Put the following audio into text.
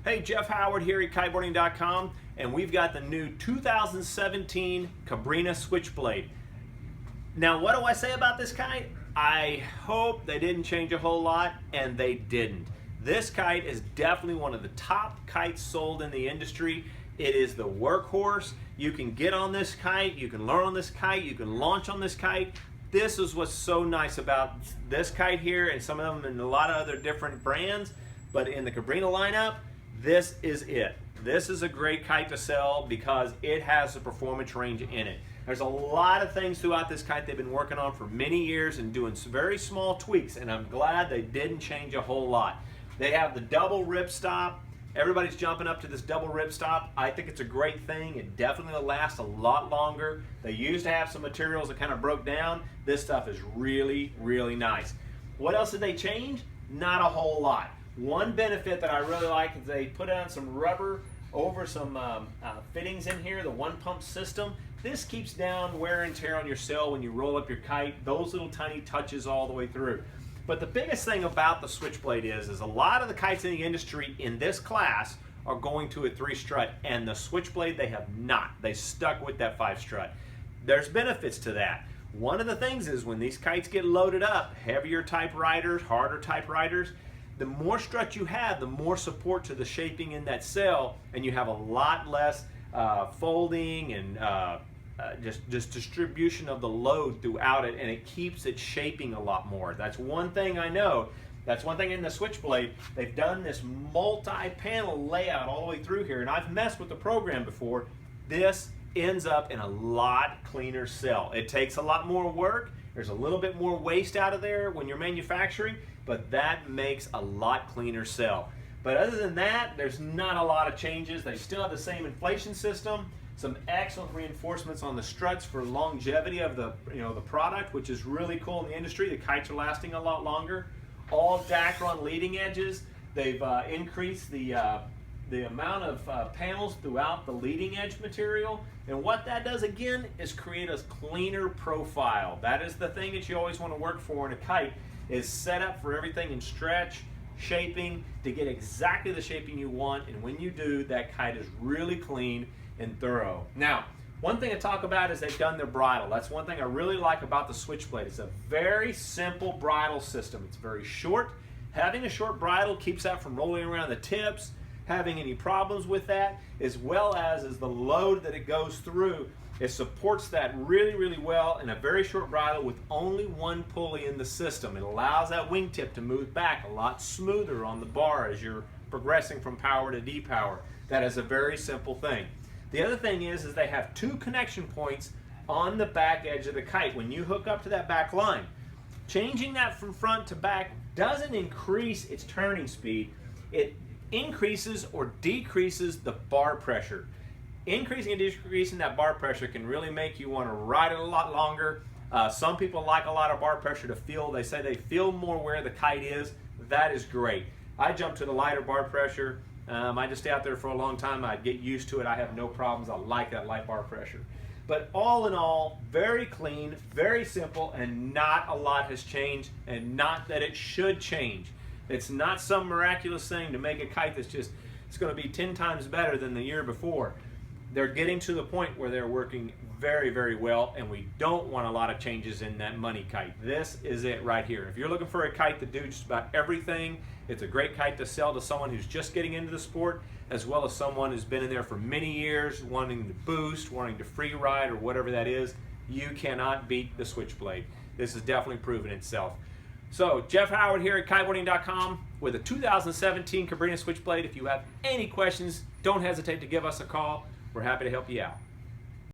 Hey, Jeff Howard here at Kiteboarding.com, and we've got the new 2017 Cabrinha Switchblade. Now, what do I say about this kite? I hope they didn't change a whole lot, and they didn't. This kite is definitely one of the top kites sold in the industry. It is the workhorse. You can get on this kite, you can learn on this kite, you can launch on this kite. This is what's so nice about this kite here, and some of them in a lot of other different brands, but in the Cabrinha lineup, this is it. This is a great kite to sell because it has the performance range in it. There's a lot of things throughout this kite they've been working on for many years and doing some very small tweaks, and I'm glad they didn't change a whole lot. They have the double ripstop. Everybody's jumping up to this double ripstop. I think it's a great thing. It definitely will last a lot longer. They used to have some materials that kind of broke down. This stuff is really, really nice. What else did they change? Not a whole lot. One benefit that I really like is they put on some rubber over some fittings in here, the one pump system. This keeps down wear and tear on your sail when you roll up your kite. Those little tiny touches all the way through. But the biggest thing about the Switchblade is a lot of the kites in the industry in this class are going to a 3 strut, and the Switchblade they have not. They stuck with that 5 strut. There's benefits to that. One of the things is when these kites get loaded up, heavier type riders, harder type riders, the more strut you have, the more support to the shaping in that sail, and you have a lot less folding and just distribution of the load throughout it, and it keeps it shaping a lot more. That's one thing I know. That's one thing in the Switchblade. They've done this multi-panel layout all the way through here, and I've messed with the program before. This ends up in a lot cleaner sail. It takes a lot more work. There's a little bit more waste out of there when you're manufacturing, but that makes a lot cleaner sail. But other than that, there's not a lot of changes. They still have the same inflation system, some excellent reinforcements on the struts for longevity of the product, which is really cool in the industry. The kites are lasting a lot longer. All Dacron leading edges. They've increased the amount of panels throughout the leading edge material, and what that does again is create a cleaner profile. That is the thing that you always want to work for in a kite, is set up for everything in stretch, shaping, to get exactly the shaping you want, and when you do, that kite is really clean and thorough. Now, one thing to talk about is they've done their bridle. That's one thing I really like about the Switchblade. It's a very simple bridle system. It's very short. Having a short bridle keeps that from rolling around the tips, having any problems with that, as well as the load that it goes through. It supports that really, really well in a very short bridle with only one pulley in the system. It allows that wingtip to move back a lot smoother on the bar as you're progressing from power to depower. That is a very simple thing. The other thing is they have 2 connection points on the back edge of the kite. When you hook up to that back line, changing that from front to back doesn't increase its turning speed. It increases or decreases the bar pressure. Increasing and decreasing that bar pressure can really make you want to ride it a lot longer. Some people like a lot of bar pressure to feel. They say they feel more where the kite is. That is great. I jump to the lighter bar pressure. I just stay out there for a long time. I get used to it. I have no problems. I like that light bar pressure. But all in all, very clean, very simple, and not a lot has changed, and not that it should change. It's not some miraculous thing to make a kite that's just, it's going to be 10 times better than the year before. They're getting to the point where they're working very, very well, and we don't want a lot of changes in that money kite. This is it right here. If you're looking for a kite to do just about everything, it's a great kite to sell to someone who's just getting into the sport, as well as someone who's been in there for many years, wanting to boost, wanting to free ride, or whatever that is. You cannot beat the Switchblade. This has definitely proven itself. So, Jeff Howard here at Kiteboarding.com with a 2017 Cabrinha Switchblade. If you have any questions, don't hesitate to give us a call. We're happy to help you out.